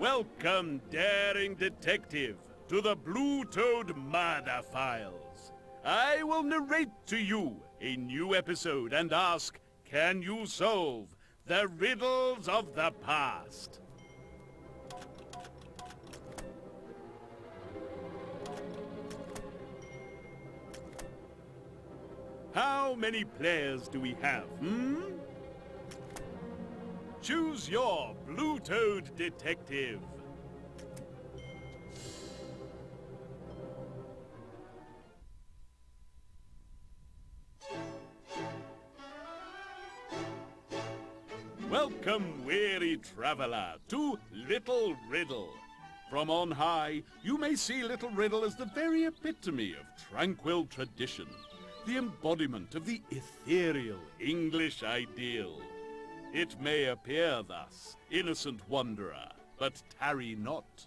Welcome, daring detective, to the Blue-Toed Murder Files. I will narrate to you a new episode and ask, can you solve the riddles of the past? How many players do we have, Choose your Blue-Toed detective. Welcome, weary traveler, to Little Riddle. From on high, you may see Little Riddle as the very epitome of tranquil tradition, the embodiment of the ethereal English ideal. It may appear thus, innocent wanderer, but tarry not.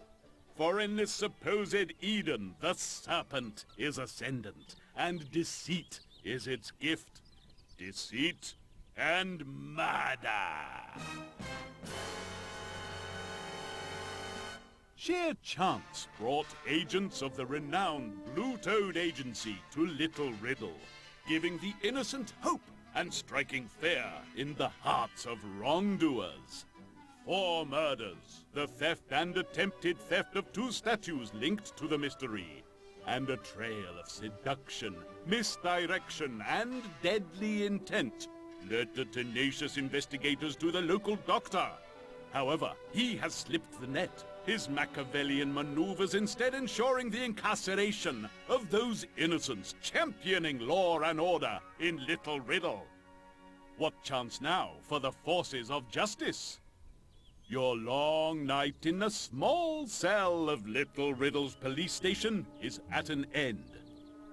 For in this supposed Eden, the serpent is ascendant, and deceit is its gift. Deceit and murder. Sheer chance brought agents of the renowned Blue-Toed Agency to Little Riddle, giving the innocent hope and striking fear in the hearts of wrongdoers. 4 murders, the theft and attempted theft of 2 statues linked to the mystery, and a trail of seduction, misdirection, and deadly intent led the tenacious investigators to the local doctor. However, he has slipped the net, his Machiavellian maneuvers instead ensuring the incarceration of those innocents championing law and order in Little Riddle. What chance now for the forces of justice? Your long night in the small cell of Little Riddle's police station is at an end.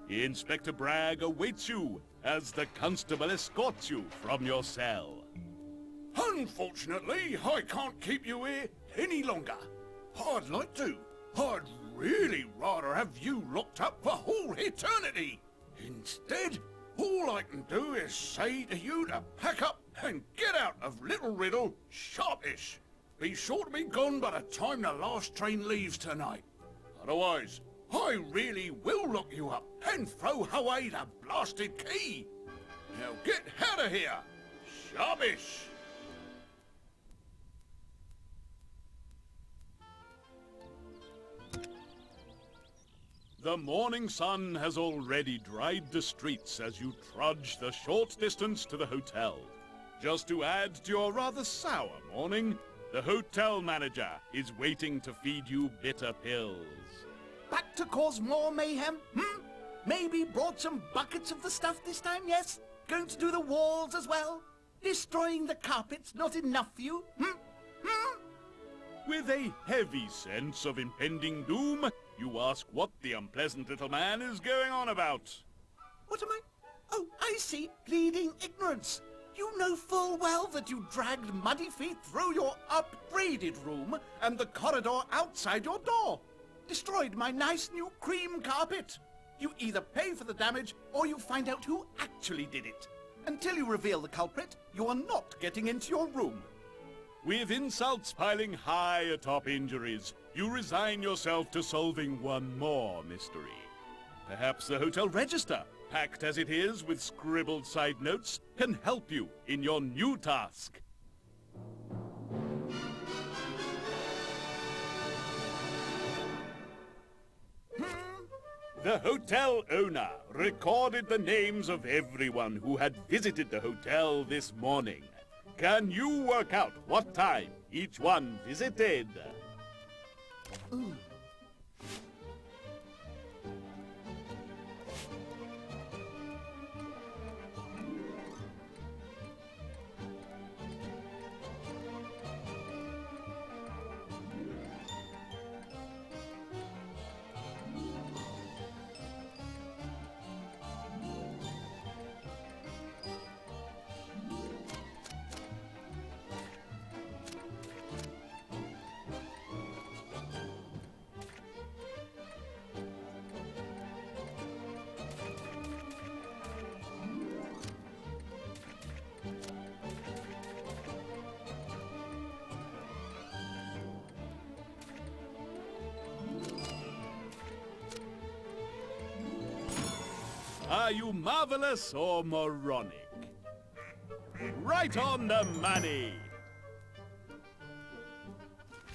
Inspector Bragg awaits you as the constable escorts you from your cell. Unfortunately, I can't keep you here any longer. I'd like to. I'd really rather have you locked up for all eternity. Instead, all I can do is say to you to pack up and get out of Little Riddle sharpish. Be sure to be gone by the time the last train leaves tonight. Otherwise, I really will lock you up and throw away the blasted key. Now get out of here, sharpish. The morning sun has already dried the streets as you trudge the short distance to the hotel. Just to add to your rather sour morning, the hotel manager is waiting to feed you bitter pills. Back to cause more mayhem, Maybe brought some buckets of the stuff this time, yes? Going to do the walls as well? Destroying the carpets not enough for you, With a heavy sense of impending doom, you ask what the unpleasant little man is going on about. What am I? Oh, I see. Pleading ignorance. You know full well that you dragged muddy feet through your upgraded room and the corridor outside your door. Destroyed my nice new cream carpet. You either pay for the damage or you find out who actually did it. Until you reveal the culprit, you are not getting into your room. With insults piling high atop injuries, you resign yourself to solving one more mystery. Perhaps the hotel register, packed as it is with scribbled side notes, can help you in your new task. The hotel owner recorded the names of everyone who had visited the hotel this morning. Can you work out what time each one visited? Are you marvelous or moronic? Right on the money!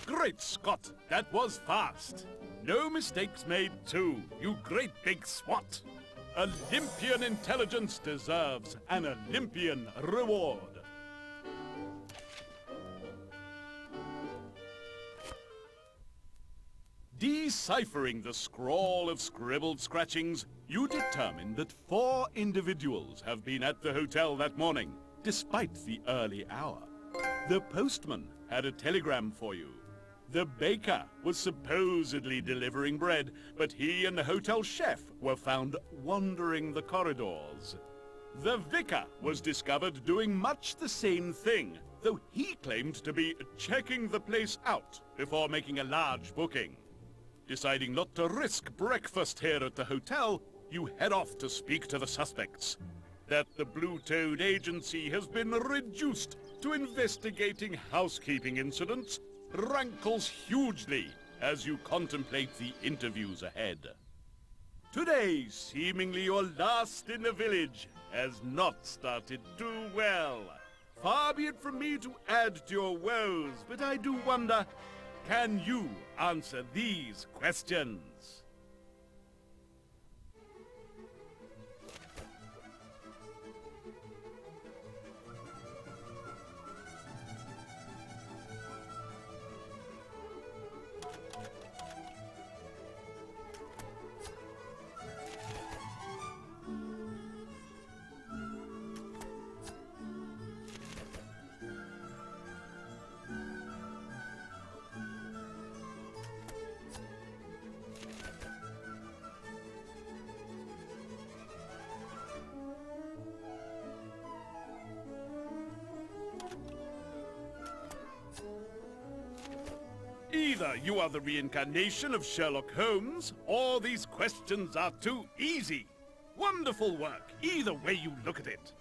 Great Scott, that was fast. No mistakes made too, you great big swat. Olympian intelligence deserves an Olympian reward. Deciphering the scrawl of scribbled scratchings, you determine that 4 individuals have been at the hotel that morning, despite the early hour. The postman had a telegram for you. The baker was supposedly delivering bread, but he and the hotel chef were found wandering the corridors. The vicar was discovered doing much the same thing, though he claimed to be checking the place out before making a large booking. Deciding not to risk breakfast here at the hotel, you head off to speak to the suspects. That the Blue Toad Agency has been reduced to investigating housekeeping incidents rankles hugely as you contemplate the interviews ahead. Today, seemingly your last in the village, has not started too well. Far be it from me to add to your woes, but I do wonder, can you answer these questions? Either you are the reincarnation of Sherlock Holmes, or these questions are too easy. Wonderful work, either way you look at it.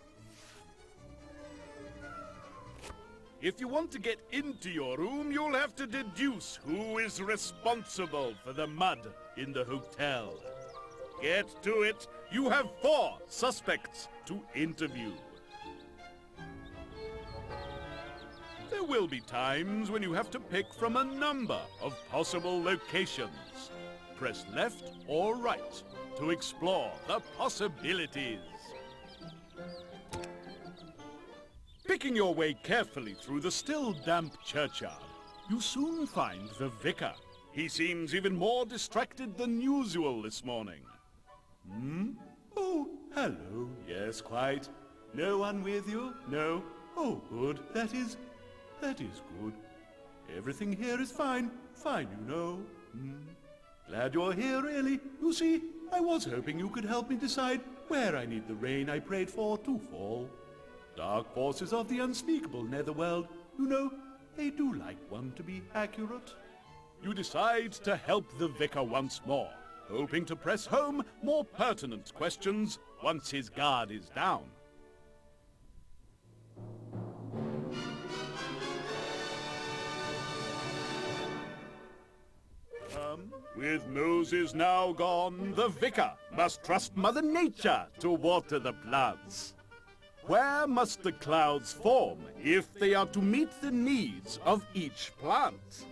If you want to get into your room, you'll have to deduce who is responsible for the mud in the hotel. Get to it. You have 4 suspects to interview. There will be times when you have to pick from a number of possible locations. Press left or right to explore the possibilities. Picking your way carefully through the still damp churchyard, you soon find the vicar. He seems even more distracted than usual this morning. Oh, hello. Yes, quite. No one with you? No? Oh, good. That is good. Everything here is fine. Fine, you know. Glad you're here, really. You see, I was hoping you could help me decide where I need the rain I prayed for to fall. Dark forces of the unspeakable netherworld, you know, they do like one to be accurate. You decide to help the vicar once more, hoping to press home more pertinent questions once his guard is down. With Moses now gone, the vicar must trust Mother Nature to water the plants. Where must the clouds form if they are to meet the needs of each plant?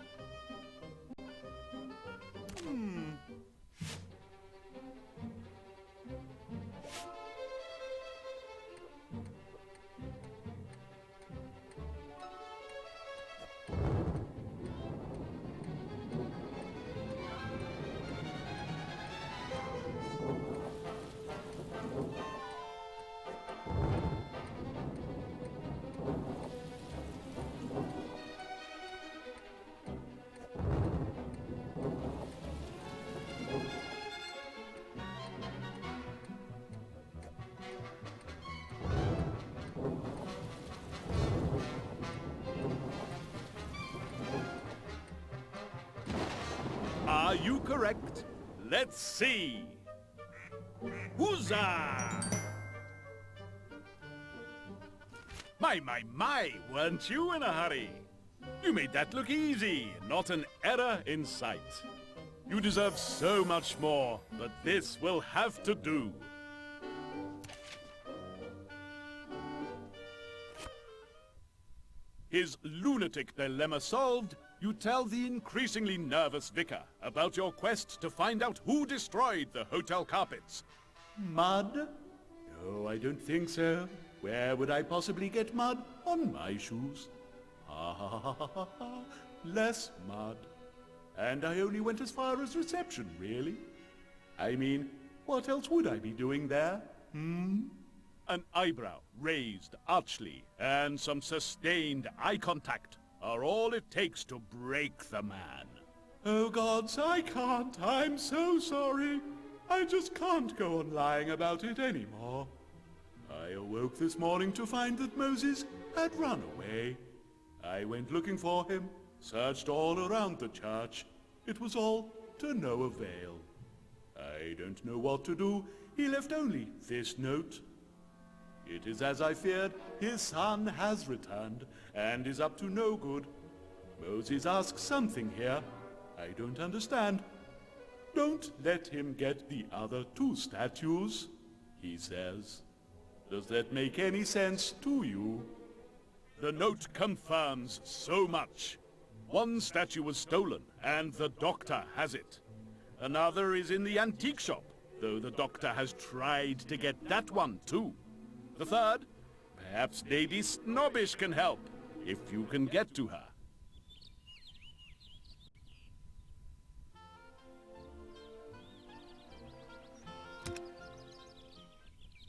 Are you correct? Let's see. Huzzah! My, weren't you in a hurry? You made that look easy, not an error in sight. You deserve so much more, but this will have to do. His lunatic dilemma solved, you tell the increasingly nervous vicar about your quest to find out who destroyed the hotel carpets. Mud? No, I don't think so. Where would I possibly get mud on my shoes? Ha ha ha ha ha ha. Less mud. And I only went as far as reception, really. I mean, what else would I be doing there? An eyebrow raised archly and some sustained eye contact are all it takes to break the man. Oh gods, I can't. I'm so sorry. I just can't go on lying about it anymore. I awoke this morning to find that Moses had run away. I went looking for him, searched all around the church. It was all to no avail. I don't know what to do. He left only this note. It is as I feared. His son has returned and is up to no good. Moses asks something here I don't understand. Don't let him get the other 2 statues, he says. Does that make any sense to you? The note confirms so much. One statue was stolen, and the doctor has it. Another is in the antique shop, though the doctor has tried to get that one too. The third, perhaps Lady Snobbish can help, if you can get to her.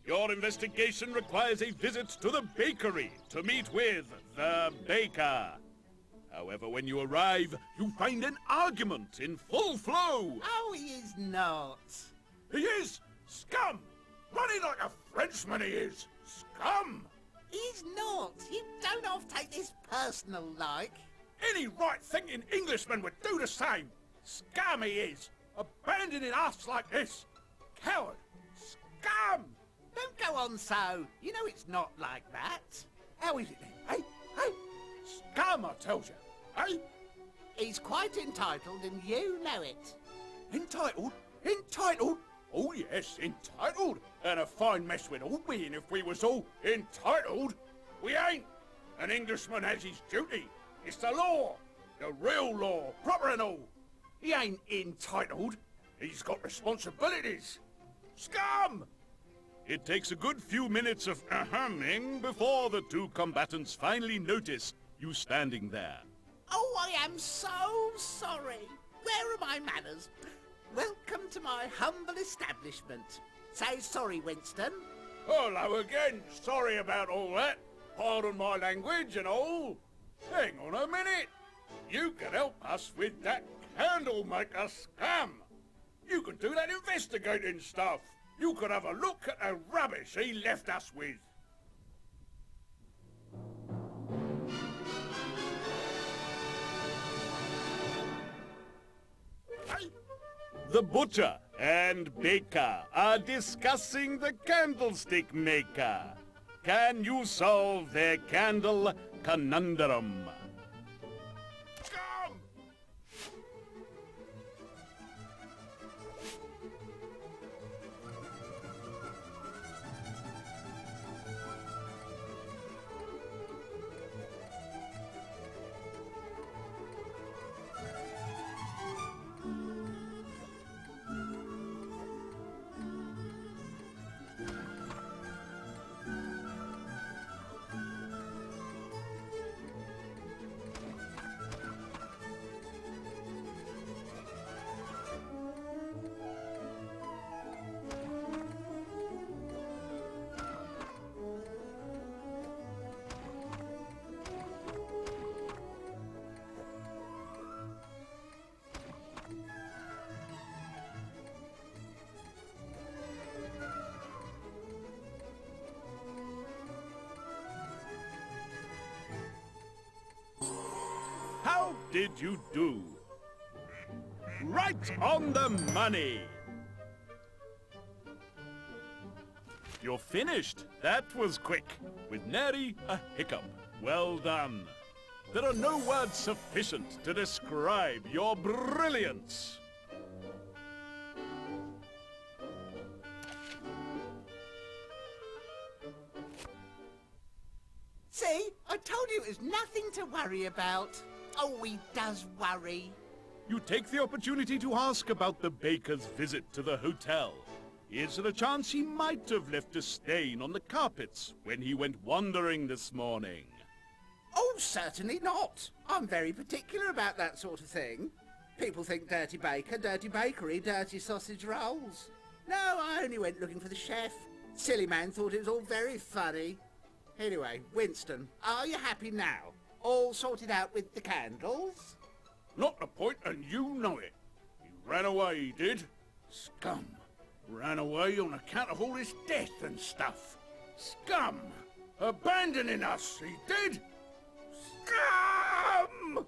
Your investigation requires a visit to the bakery to meet with the baker. However, when you arrive, you find an argument in full flow. Oh, he is not. He is! Scum! Running like a Frenchman he is! Scum! He's not. You don't have to take this personal like. Any right-thinking Englishman would do the same! Scum he is! Abandoning us like this! Coward! Scum! Don't go on so. You know it's not like that. How is it then, eh? Hey? Scum, I tells you, eh? He's quite entitled and you know it. Entitled? Entitled? Oh yes, entitled. And a fine mess we'd all be in if we was all entitled. We ain't. An Englishman has his duty. It's the law. The real law, proper and all. He ain't entitled. He's got responsibilities. Scum! It takes a good few minutes of ahumming before the 2 combatants finally notice you standing there. Oh, I am so sorry. Where are my manners? Welcome to my humble establishment. Say sorry, Winston. Hello again. Sorry about all that. Pardon my language and all. Hang on a minute. You can help us with that candle maker scam. You can do that investigating stuff. You could have a look at the rubbish he left us with. The butcher and baker are discussing the candlestick maker. Can you solve their candle conundrum? Scum! How did you do? Right on the money! You're finished. That was quick. With nary a hiccup. Well done. There are no words sufficient to describe your brilliance. See? I told you it was nothing to worry about. Oh, he does worry. You take the opportunity to ask about the baker's visit to the hotel. Is there a chance he might have left a stain on the carpets when he went wandering this morning? Oh, certainly not. I'm very particular about that sort of thing. People think dirty baker, dirty bakery, dirty sausage rolls. No, I only went looking for the chef. Silly man thought it was all very funny. Anyway, Winston, are you happy now? All sorted out with the candles? Not the point, and you know it. He ran away, he did. Scum. Ran away on account of all this death and stuff. Scum. Abandoning us, he did. Scum!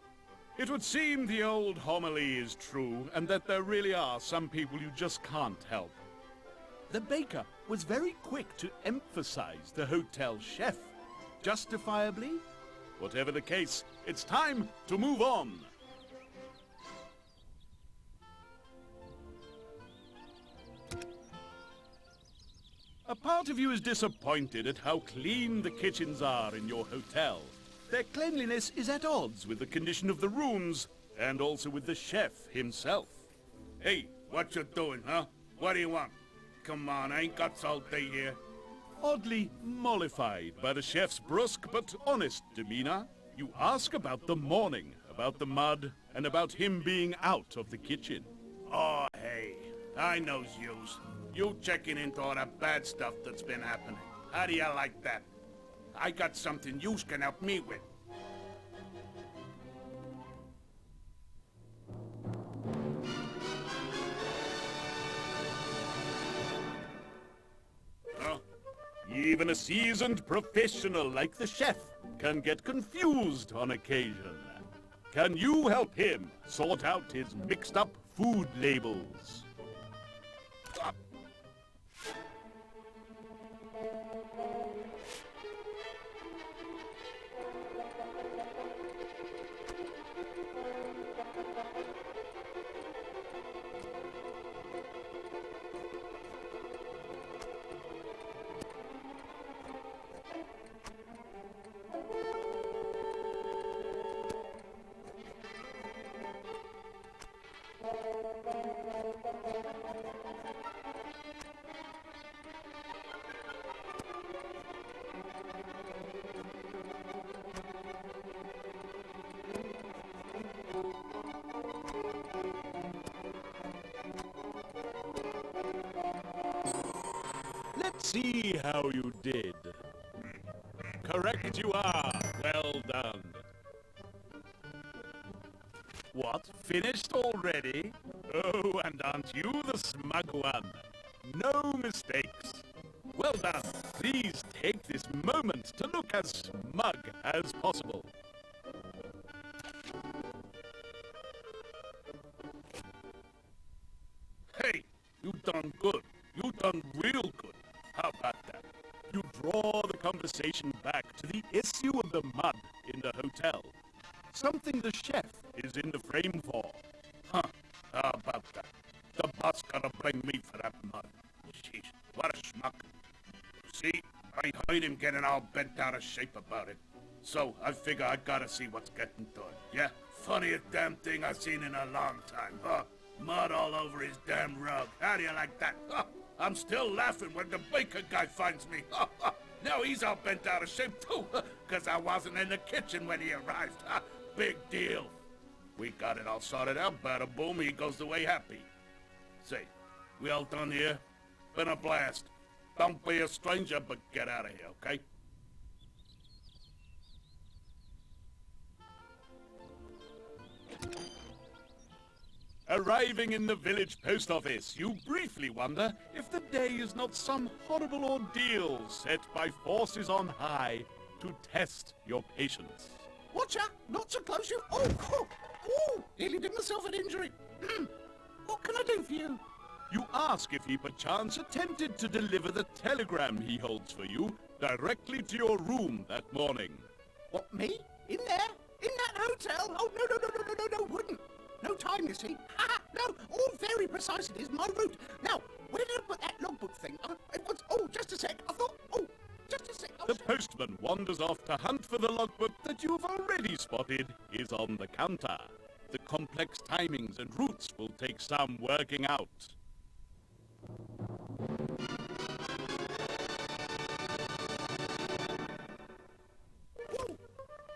It would seem the old homily is true, and that there really are some people you just can't help. The baker was very quick to emphasize the hotel chef. Justifiably? Whatever the case, it's time to move on. A part of you is disappointed at how clean the kitchens are in your hotel. Their cleanliness is at odds with the condition of the rooms, and also with the chef himself. Hey, what you doing, huh? What do you want? Come on, I ain't got all day here. Oddly mollified by the chef's brusque but honest demeanor, you ask about the morning, about the mud, and about him being out of the kitchen. Oh, hey, I knows yous. You checking into all that bad stuff that's been happening. How do you like that? I got something yous can help me with. Huh? Even a seasoned professional like the chef can get confused on occasion. Can you help him sort out his mixed-up food labels? Let's see how you did. Correct you are. Well done. What? Finished already? Oh, and aren't you the smug one? No mistakes. Well done. Please take this moment to look as smug as possible. Hey, you done good. You done real good. How about that? You draw the conversation back to the issue of the mud in the hotel. Something the chef is in the frame for. Huh, how about that? The boss gotta blame me for that mud. Jeez, what a schmuck. See, I heard him getting all bent out of shape about it. So I figure I gotta see what's getting to it. Yeah, funniest damn thing I've seen in a long time, huh? Mud all over his damn rug. How do you like that? Huh? I'm still laughing when the baker guy finds me. Now he's all bent out of shape too, because I wasn't in the kitchen when he arrived. Big deal. We got it all sorted out. Bada boom, he goes away happy. Say, we all done here? Been a blast. Don't be a stranger, but get out of here, okay? Arriving in the village post office, you briefly wonder if the day is not some horrible ordeal set by forces on high to test your patience. Watch out! Not so close, you... Oh! Nearly did myself an injury. What can I do for you? You ask if he perchance attempted to deliver the telegram he holds for you directly to your room that morning. What, me? In there? In that hotel? Oh, no, wouldn't. No time, you see. No, all very precise it is, my route. Now, where did I put that logbook thing? It was... Oh, just a sec. I thought... Oh, just a sec. The postman wanders off to hunt for the logbook that you've already spotted is on the counter. The complex timings and routes will take some working out.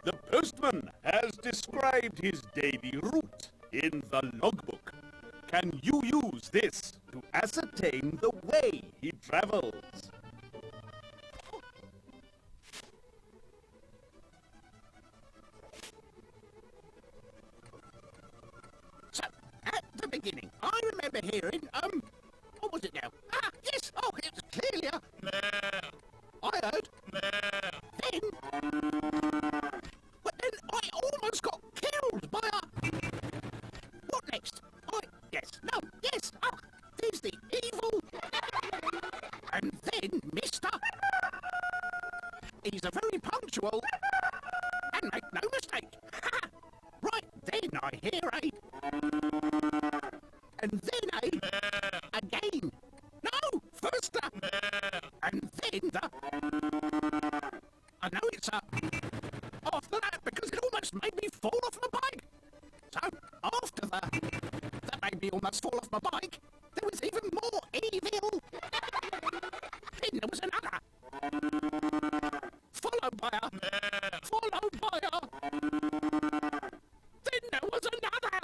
The postman has described his daily route in the logbook. Can you use this to ascertain the way he travels? So, at the beginning, I remember hearing, what was it now? Ah, yes, oh, it was clearly a... I heard... Then... But then I almost got killed by a... What next? There's the evil... And then Mr... He's a very punctual... And make no mistake. Right then I hear a... And then a... Again. No! First the... And then the... I know it's a... After that, because it almost made me fall off my bike. So, after the... That made me almost fall off my bike, there was even more evil. Then there was another. Followed by a... Followed by a... Then there was another.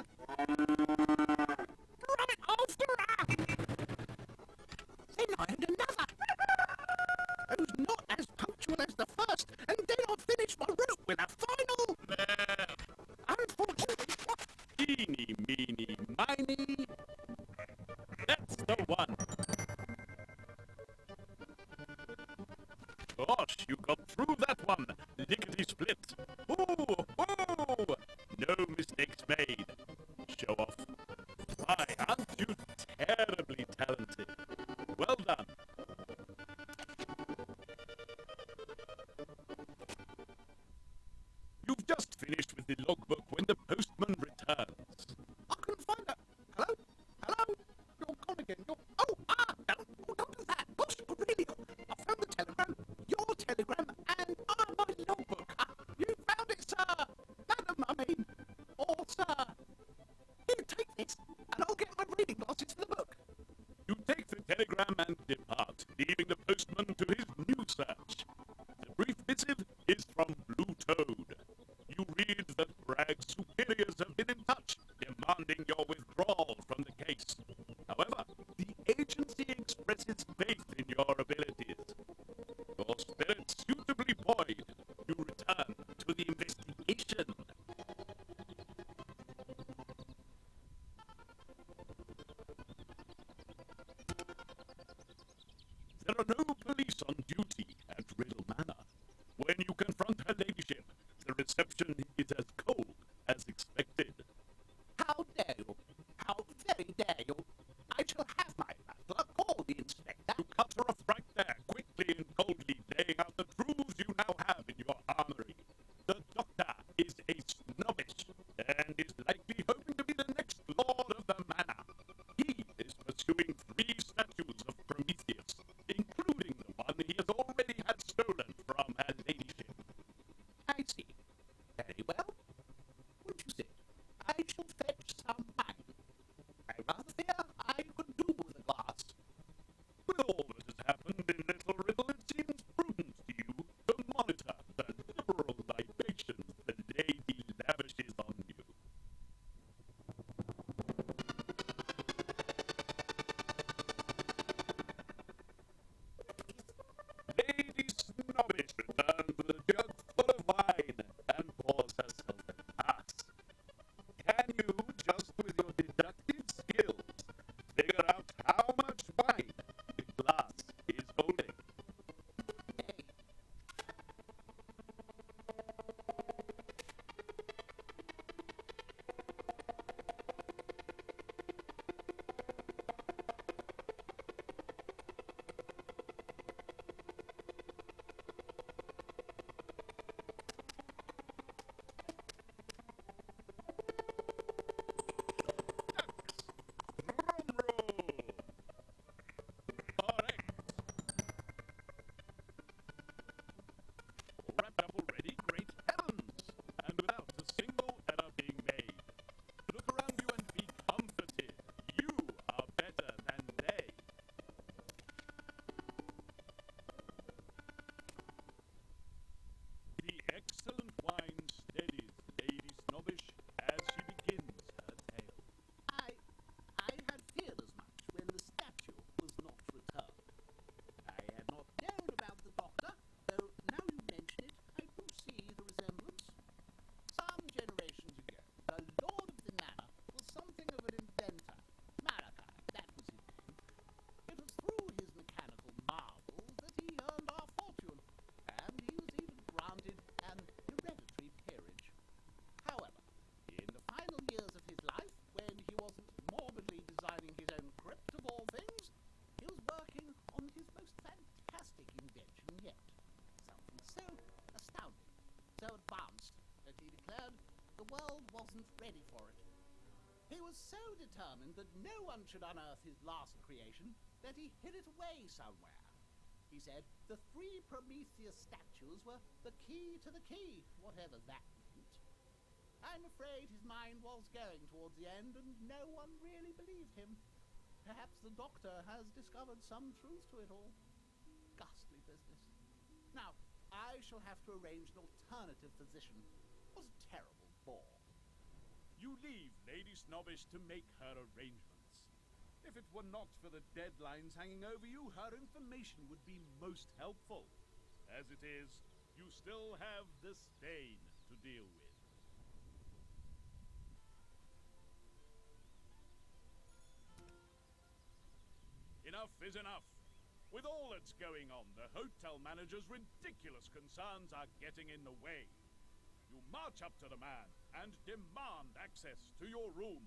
Right after a... Then I had another. It was not as punctual as the first, and then I finished my route with a final... Unfortunately... Eeny, meeny, miny. That's the one. Gosh, you got through that one. Lickety-split. Ooh, ooh. No mistakes made. Show off. Why, aren't you terribly talented? Well done. You've just finished with the logbook when the postman returns. I couldn't find it. Hello? Hello? You're gone again. You're... Oh, don't do that. Oh, really? I found the telegram, your telegram, and my logbook. You found it, sir. Madam, I mean. Or, sir. You take this, and I'll get my reading glasses for the book. You take the telegram and depart, leaving the postman to his new search. The brief missive is from Blue Toad. You read that Bragg's superiors have been in touch, demanding your withdrawal from the case. However, the agency expresses faith in your abilities. Your spirit suitably buoyed, you return to the investigation. There are no police on duty at Riddle Manor. When you confront her ladyship, the reception is as cold as expected. How dare you? How very dare you? I shall have my butler call the inspector. You cut her off right there, quickly and coldly, laying out the truths you now have in your armory. The doctor is a snobbish, and is likely hoping to be the next lord of the manor. He is pursuing 3 statues of Prometheus, including the one he has already had stolen from her ladyship. I see. Very ready for it. He was so determined that no one should unearth his last creation that he hid it away somewhere. He said the 3 Prometheus statues were the key to the key, whatever that meant. I'm afraid his mind was going towards the end, and no one really believed him. Perhaps the doctor has discovered some truth to it all. Ghastly business. Now, I shall have to arrange an alternative physician. It was a terrible bore. You leave Lady Snobbish to make her arrangements. If it were not for the deadlines hanging over you, her information would be most helpful. As it is, you still have the stain to deal with. Enough is enough. With all that's going on, the hotel manager's ridiculous concerns are getting in the way. You march up to the man and demand access to your room.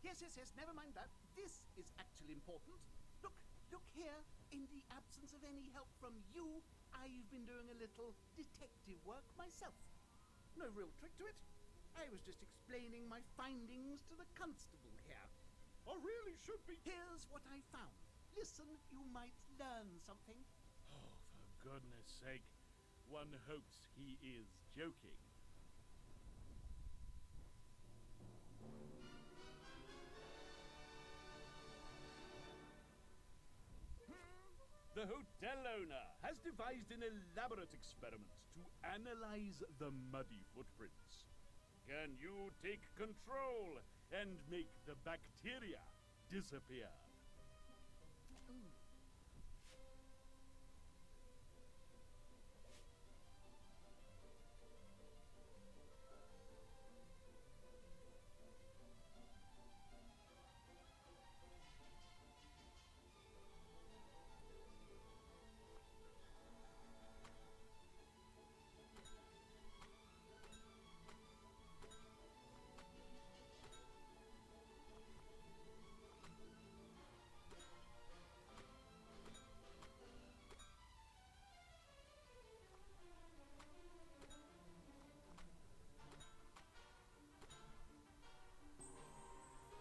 Yes, never mind that. This is actually important. Look here. In the absence of any help from you, I've been doing a little detective work myself. No real trick to it. I was just explaining my findings to the constable here. I really should be... Here's what I found. Listen, you might learn something. Oh, for goodness sake. One hopes he is joking. The hotel owner has devised an elaborate experiment to analyze the muddy footprints. Can you take control and make the bacteria disappear?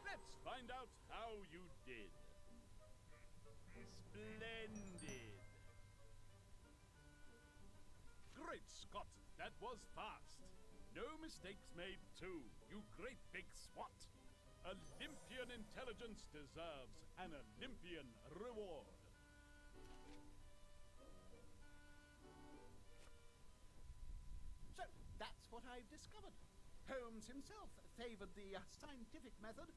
Let's find out how you did. Splendid. Great Scott, that was fast. No mistakes made too, you great big swat. Olympian intelligence deserves an Olympian reward. So, that's what I've discovered. Holmes himself favored the scientific method,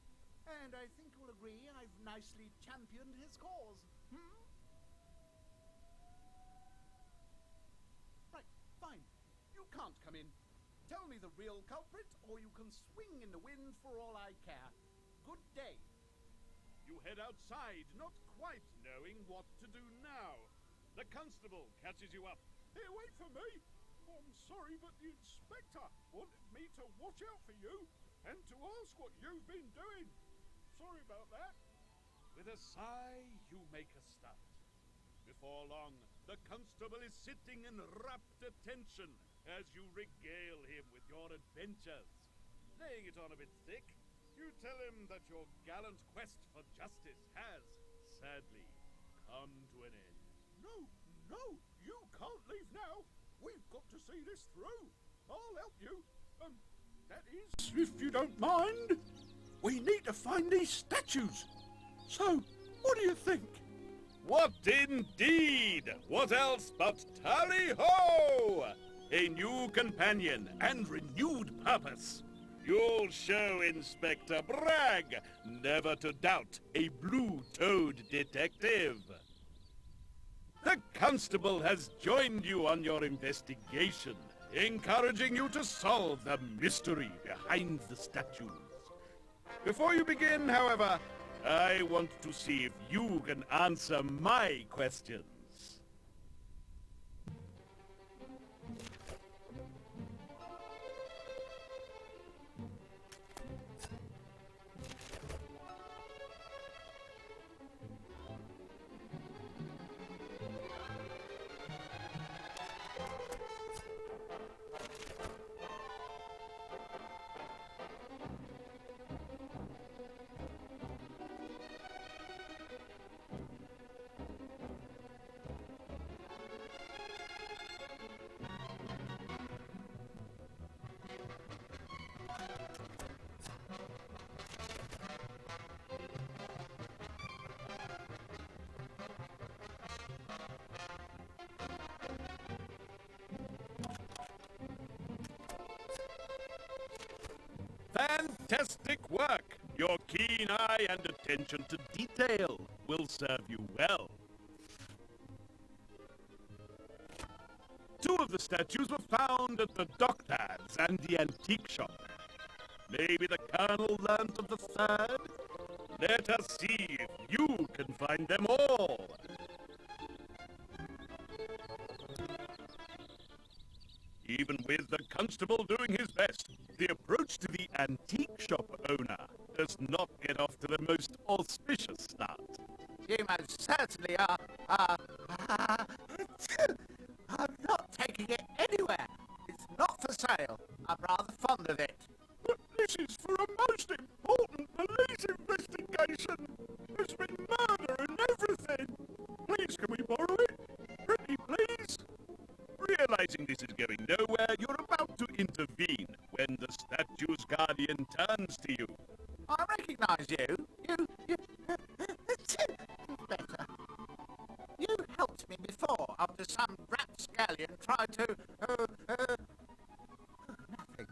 and I think you'll agree I've nicely championed his cause. Right, fine. You can't come in. Tell me the real culprit, or you can swing in the wind for all I care. Good day. You head outside, not quite knowing what to do now. The constable catches you up. Hey, wait for me. I'm sorry, but the inspector wanted me to watch out for you and to ask what you've been doing. Sorry about that. With a sigh, you make a start. Before long, the constable is sitting in rapt attention as you regale him with your adventures. Laying it on a bit thick, you tell him that your gallant quest for justice has, sadly, come to an end. No, you can't leave now. We've got to see this through. I'll help you. That is, if you don't mind. We need to find these statues. So, what do you think? What indeed? What else but tally-ho! A new companion and renewed purpose. You'll show Inspector Bragg never to doubt a blue-toed detective. The constable has joined you on your investigation, encouraging you to solve the mystery behind the statues. Before you begin, however, I want to see if you can answer my questions. Fantastic work! Your keen eye and attention to detail will serve you well. Two of the statues were found at the dockyards and the antique shop. Maybe the Colonel learnt of the third? Let us see if you can find them all. Even with the constable doing his best, the approach to the antique shop owner does not get off to the most auspicious start. You most certainly are. I'm not taking it anywhere. It's not for sale. I'm rather fond of it. But this is for a most important police investigation. There's been murder and everything. Please, can we borrow it? Pretty please? Realizing this is going nowhere, you're about to intervene when the statue's guardian turns to you. I recognise you. You... Better. You helped me before after some rapscallion tried to... nothing.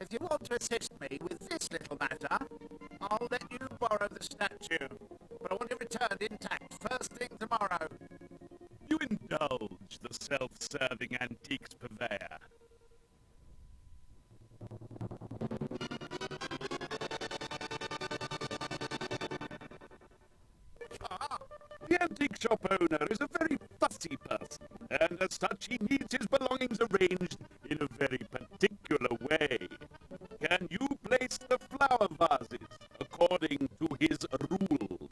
If you want to assist me with this little matter, I'll let you borrow the statue. But I want it returned intact first thing tomorrow. You indulge the self-serving antiques purveyor. The antique shop owner is a very fussy person, and as such he needs his belongings arranged in a very particular way. Can you place the flower vases according to his rules?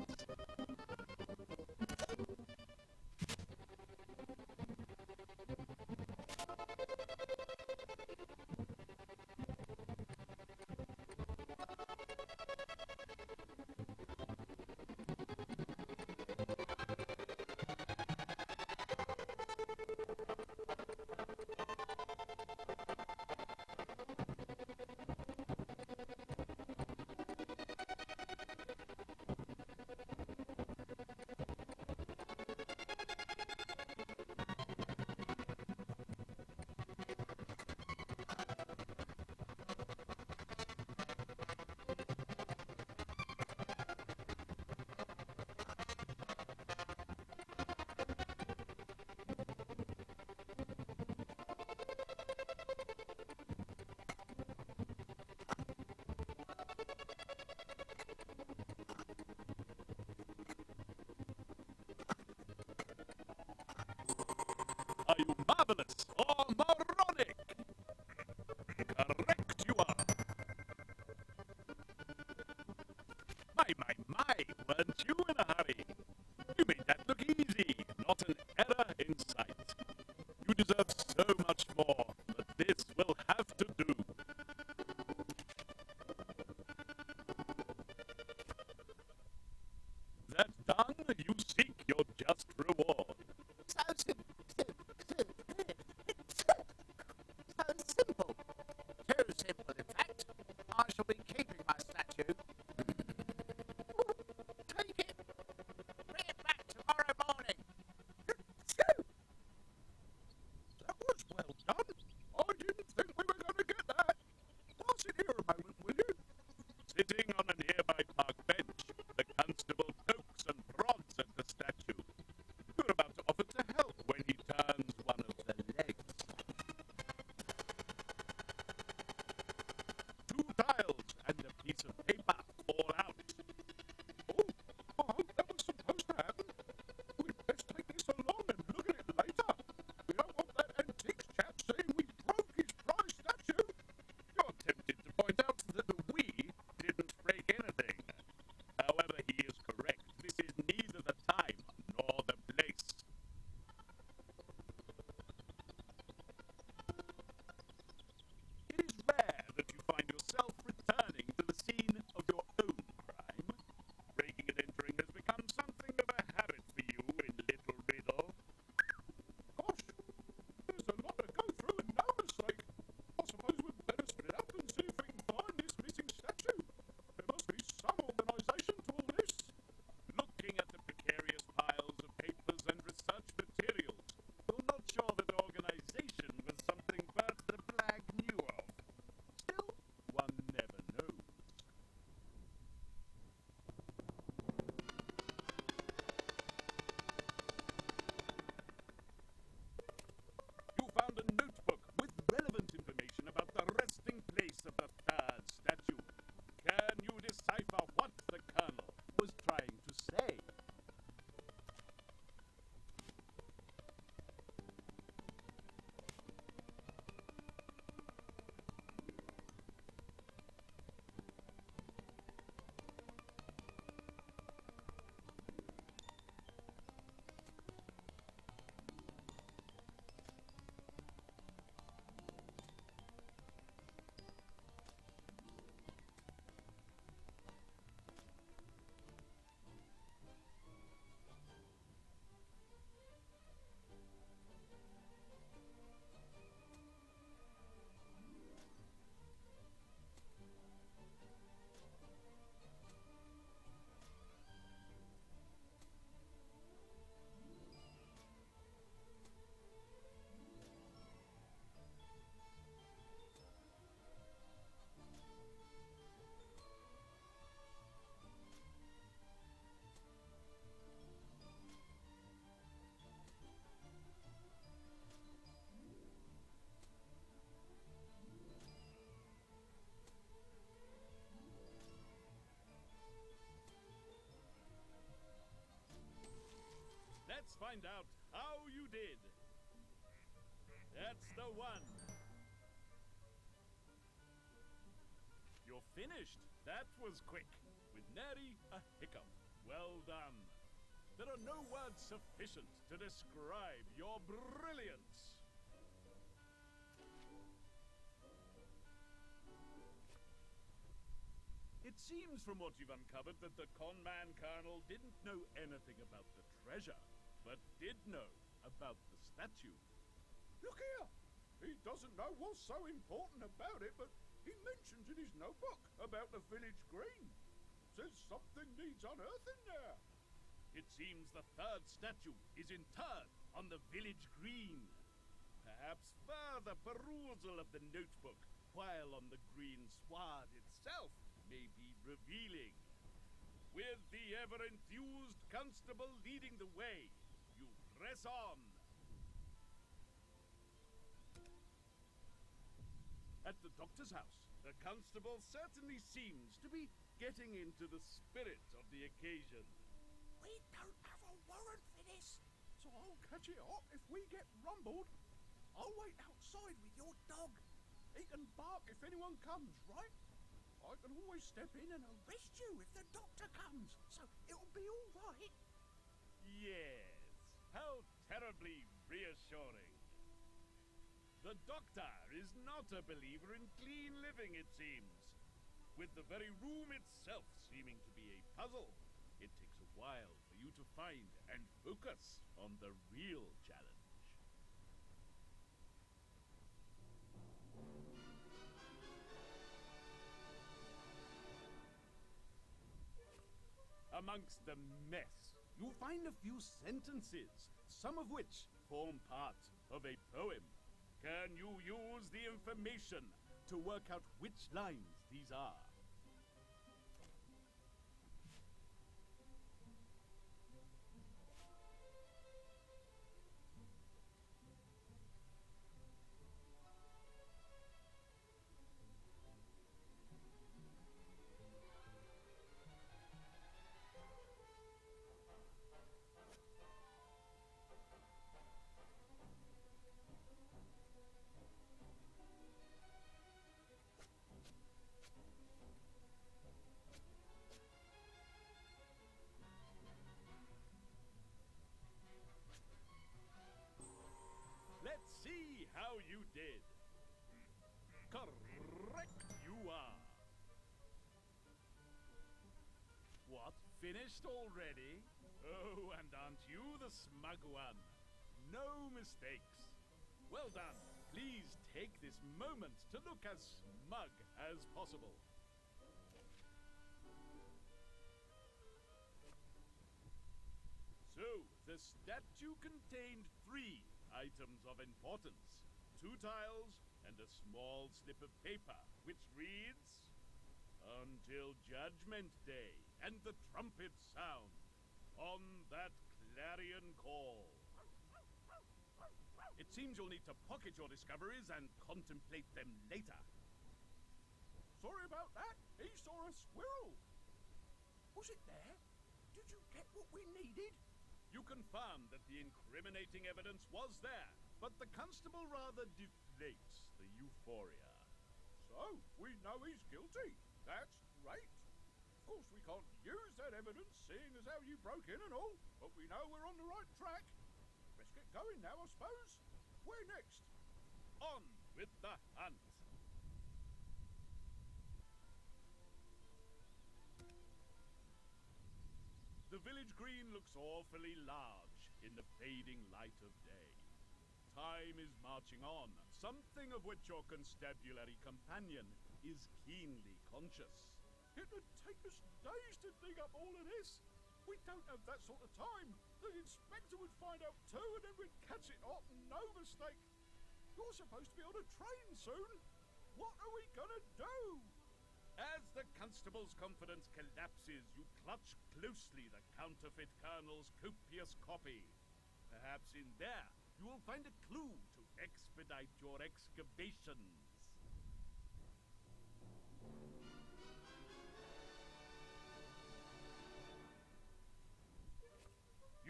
Let's find out how you did. That's the one. You're finished. That was quick. With nary a hiccup. Well done. There are no words sufficient to describe your brilliance. It seems from what you've uncovered that the con-man colonel didn't know anything about the treasure, but did know about the statue. Look here! He doesn't know what's so important about it, but he mentions in his notebook about the village green. Says something needs unearthing there. It seems the third statue is interred on the village green. Perhaps further perusal of the notebook while on the green sward itself may be revealing. With the ever-enthused constable leading the way, you press on. At the doctor's house, the constable certainly seems to be getting into the spirit of the occasion. We don't have a warrant for this, so I'll catch it hot if we get rumbled. I'll wait outside with your dog. He can bark if anyone comes, right? I can always step in and arrest you if the doctor comes, so it'll be all right. Yes, how terribly reassuring. The doctor is not a believer in clean living, it seems. With the very room itself seeming to be a puzzle, it takes a while for you to find and focus on the real challenge. Amongst the mess, you'll find a few sentences, some of which form part of a poem. Can you use the information to work out which lines these are? Let's see how you did. Correct you are. What, finished already? Oh, and aren't you the smug one? No mistakes. Well done. Please take this moment to look as smug as possible. So, the statue contained 3 items of importance. 2 tiles and a small slip of paper, which reads, "Until Judgment Day and the trumpets sound, on that clarion call." It seems you'll need to pocket your discoveries and contemplate them later. Sorry about that. He saw a squirrel. Was it there? Did you get what we needed? You confirmed that the incriminating evidence was there, but the constable rather deflates the euphoria. So, we know he's guilty. That's great. Of course, we can't use that evidence, seeing as how you broke in and all, but we know we're on the right track. Let's get going now, I suppose. Where next? On with the hunt! The village green looks awfully large in the fading light of day. Time is marching on, something of which your constabulary companion is keenly conscious. It'd take us days to dig up all of this. We don't have that sort of time. The inspector would find out too, and then we'd catch it hot, no mistake. You're supposed to be on a train soon. What are we gonna do? As the constable's confidence collapses, you clutch closely the counterfeit colonel's copious copy. Perhaps in there you will find a clue to expedite your excavations.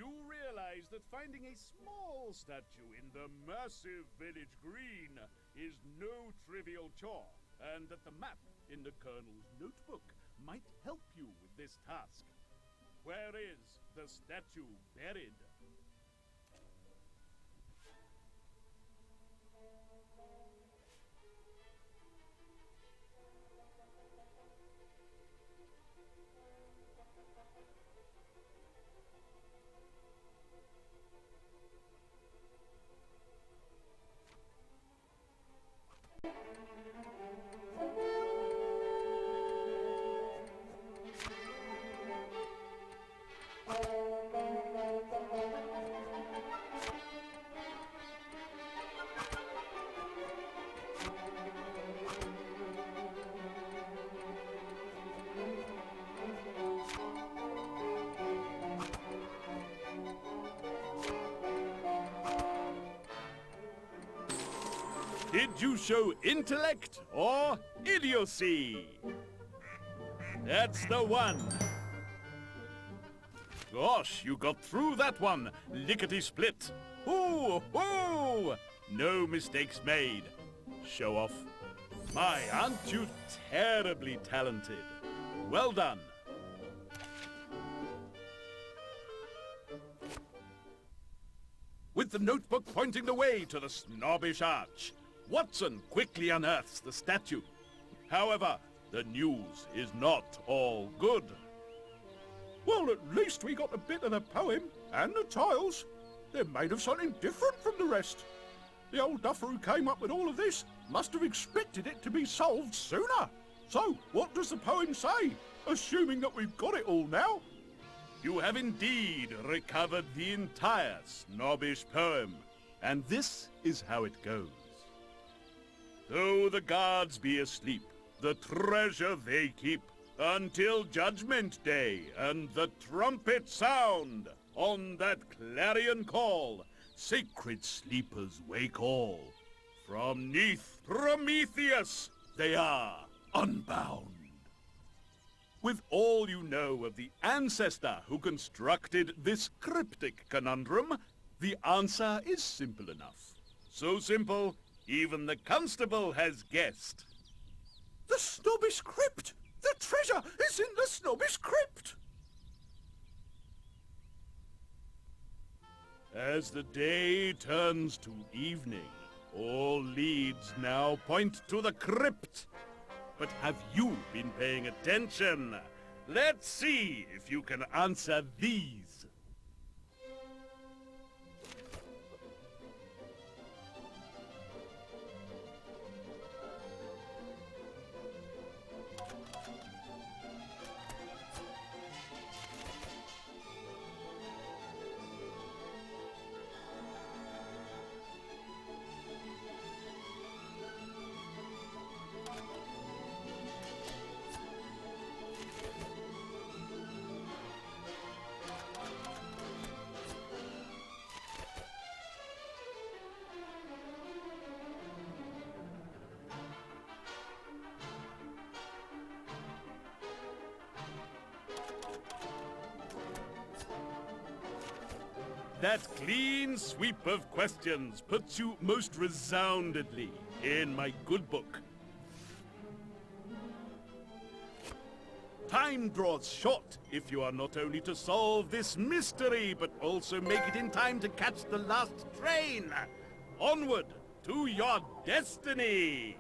you realize that finding a small statue in the massive village green is no trivial chore, and that the map in the Colonel's notebook might help you with this task. Where is the statue buried? Did you show intellect or idiocy? That's the one. Gosh, you got through that one, lickety-split. Ooh, ooh! No mistakes made. Show off. My, aren't you terribly talented? Well done. With the notebook pointing the way to the snobbish arch, Watson quickly unearths the statue. However, the news is not all good. Well, at least we got a bit of the poem and the tiles. They're made of something different from the rest. The old duffer who came up with all of this must have expected it to be solved sooner. So, what does the poem say? Assuming that we've got it all now. You have indeed recovered the entire snobbish poem, and this is how it goes. Though the guards be asleep, the treasure they keep, until Judgment Day and the trumpet sound. On that clarion call, sacred sleepers wake all. From 'neath Prometheus, they are unbound. With all you know of the ancestor who constructed this cryptic conundrum, the answer is simple enough. So simple, even the constable has guessed. The snobbish crypt! The treasure is in the snobbish crypt! As the day turns to evening, all leads now point to the crypt. But have you been paying attention? Let's see if you can answer these. That clean sweep of questions puts you most resoundedly in my good book. Time draws short if you are not only to solve this mystery, but also make it in time to catch the last train. Onward to your destiny!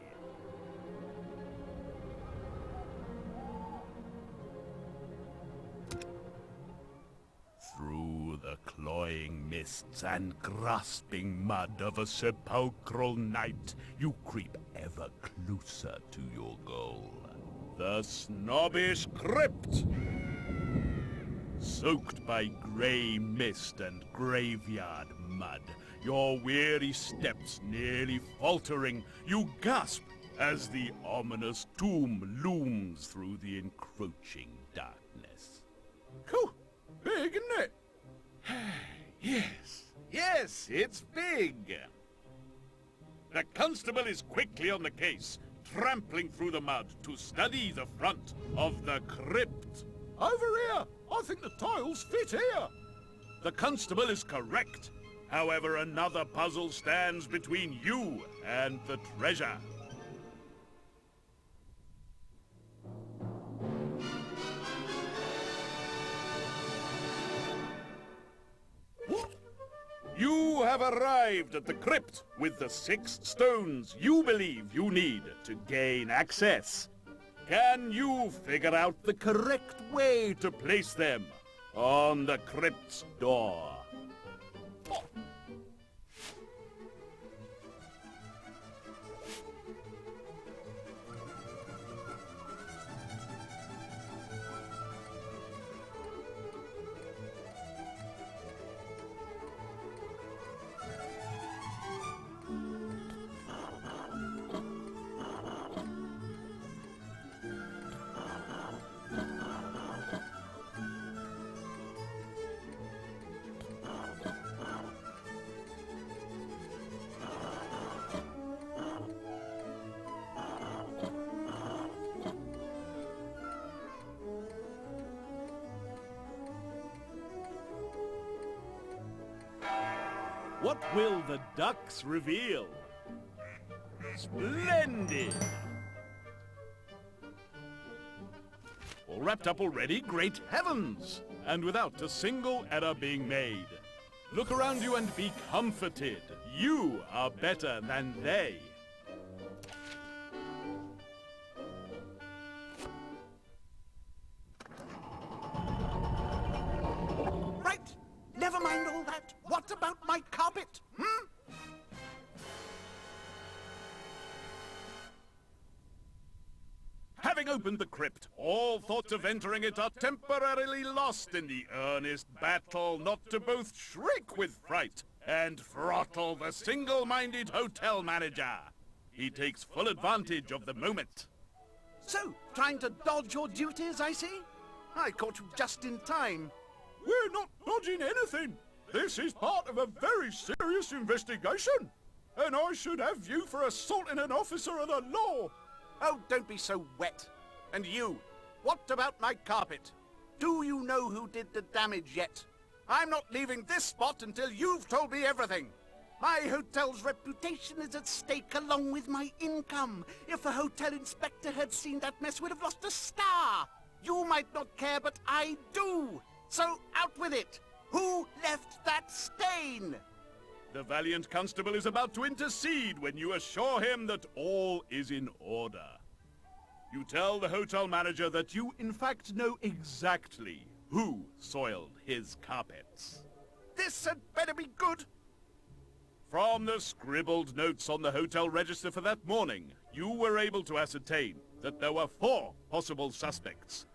Through the cloying mists and grasping mud of a sepulchral night, you creep ever closer to your goal. The snobbish crypt! Soaked by grey mist and graveyard mud, your weary steps nearly faltering, you gasp as the ominous tomb looms through the encroaching darkness. Cool. Big, isn't it? Yes, it's big. The constable is quickly on the case, trampling through the mud to study the front of the crypt. Over here! I think the tiles fit here! The constable is correct. However, another puzzle stands between you and the treasure. You have arrived at the crypt with the 6 stones you believe you need to gain access. Can you figure out the correct way to place them on the crypt's door? What will the ducks reveal? Splendid! All wrapped up already? Great heavens! And without a single error being made. Look around you and be comforted. You are better than they. Right! Never mind all that. What about my carpet? Having opened the crypt, all thoughts of entering it are temporarily lost in the earnest battle not to both shriek with fright and throttle the single-minded hotel manager. He takes full advantage of the moment. So, trying to dodge your duties, I see? I caught you just in time. We're not dodging anything. This is part of a very serious investigation. And I should have you for assaulting an officer of the law. Oh, don't be so wet. And you, what about my carpet? Do you know who did the damage yet? I'm not leaving this spot until you've told me everything. My hotel's reputation is at stake along with my income. If a hotel inspector had seen that mess, we'd have lost a star. You might not care, but I do. So out with it. Who left that stain? The valiant constable is about to intercede when you assure him that all is in order. You tell the hotel manager that you in fact know exactly who soiled his carpets. This had better be good. From the scribbled notes on the hotel register for that morning, you were able to ascertain that there were 4 possible suspects.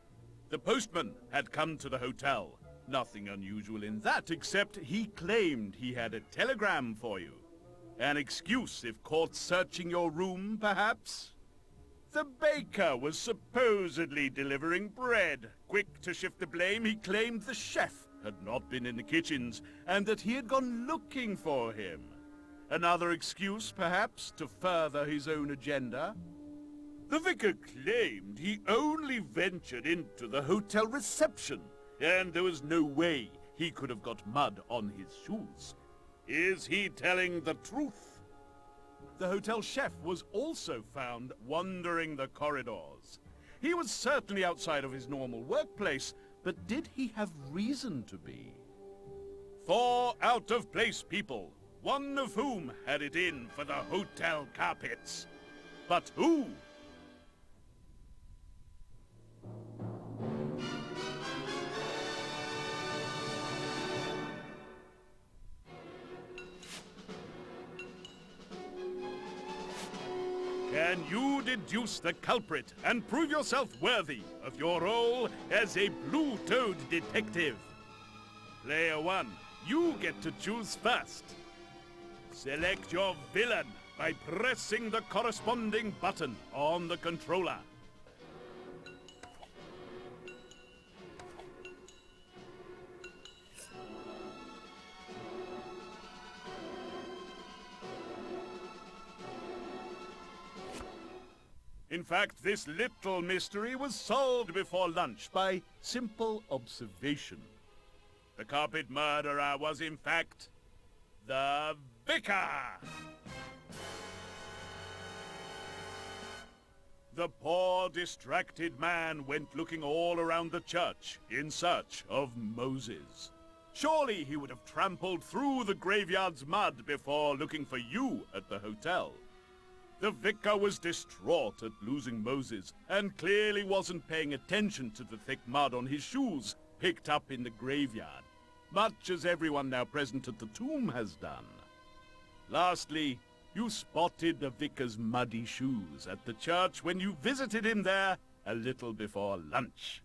The postman had come to the hotel. Nothing unusual in that, except he claimed he had a telegram for you. An excuse if caught searching your room, perhaps? The baker was supposedly delivering bread. Quick to shift the blame, he claimed the chef had not been in the kitchens, and that he had gone looking for him. Another excuse, perhaps, to further his own agenda? The vicar claimed he only ventured into the hotel reception, and there was no way he could have got mud on his shoes. Is he telling the truth? The hotel chef was also found wandering the corridors. He was certainly outside of his normal workplace, but did he have reason to be? 4 out-of-place people, one of whom had it in for the hotel carpets. But who? Can you deduce the culprit and prove yourself worthy of your role as a blue-toed detective? Player 1, you get to choose first. Select your villain by pressing the corresponding button on the controller. In fact, this little mystery was solved before lunch by simple observation. The carpet murderer was in fact the vicar. The poor, distracted man went looking all around the church in search of Moses. Surely he would have trampled through the graveyard's mud before looking for you at the hotel. The vicar was distraught at losing Moses and clearly wasn't paying attention to the thick mud on his shoes picked up in the graveyard, much as everyone now present at the tomb has done. Lastly, you spotted the vicar's muddy shoes at the church when you visited him there a little before lunch.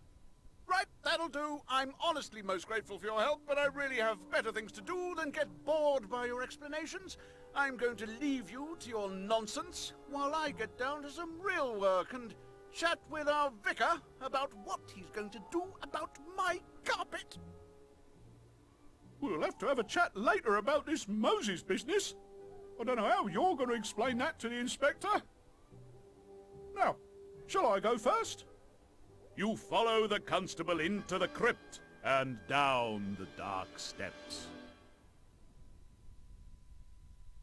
Right, that'll do. I'm honestly most grateful for your help, but I really have better things to do than get bored by your explanations. I'm going to leave you to your nonsense while I get down to some real work and chat with our vicar about what he's going to do about my carpet. We'll have to have a chat later about this Moses business. I don't know how you're going to explain that to the inspector. Now, shall I go first? You follow the constable into the crypt and down the dark steps.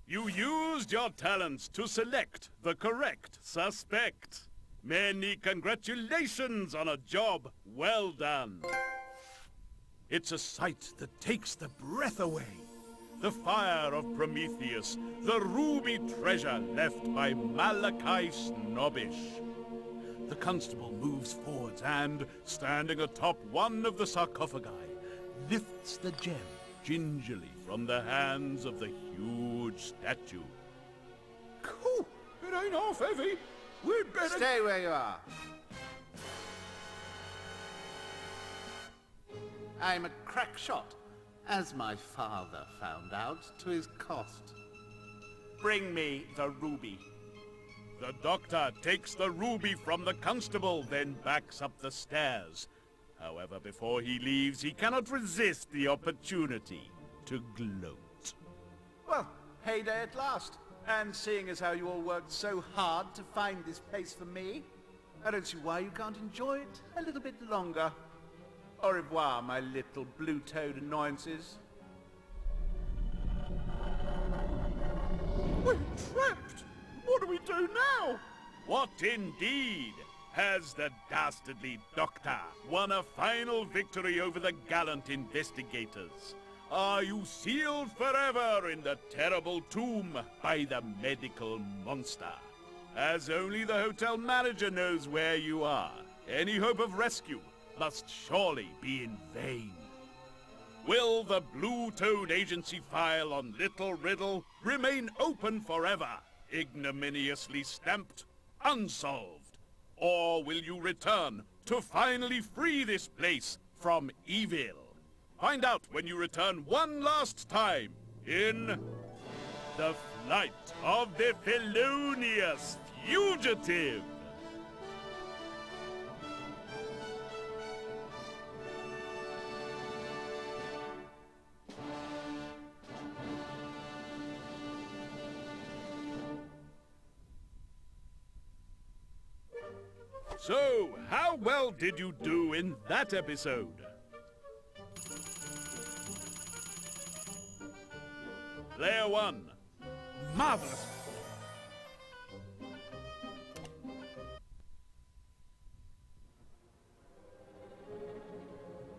You used your talents to select the correct suspect. Many congratulations on a job well done. It's a sight that takes the breath away. The fire of Prometheus, the ruby treasure left by Malachi Snobbish. The constable moves forwards and, standing atop one of the sarcophagi, lifts the gem gingerly from the hands of the huge statue. Cool. It ain't half heavy. We'd better... Stay where you are. I'm a crack shot, as my father found out to his cost. Bring me the ruby. The doctor takes the ruby from the constable, then backs up the stairs. However, before he leaves, he cannot resist the opportunity to gloat. Well, heyday at last. And seeing as how you all worked so hard to find this place for me, I don't see why you can't enjoy it a little bit longer. Au revoir, my little blue-toed annoyances. We're trapped. What do we do now? What indeed? Has the dastardly doctor won a final victory over the gallant investigators? Are you sealed forever in the terrible tomb by the medical monster? As only the hotel manager knows where you are, any hope of rescue must surely be in vain. Will the Blue Toad Agency file on Little Riddle remain open forever, ignominiously stamped unsolved? Or will you return to finally free this place from evil? Find out when you return one last time in The Flight of the Felonious Fugitive. So, how well did you do in that episode? Player 1. Marvelous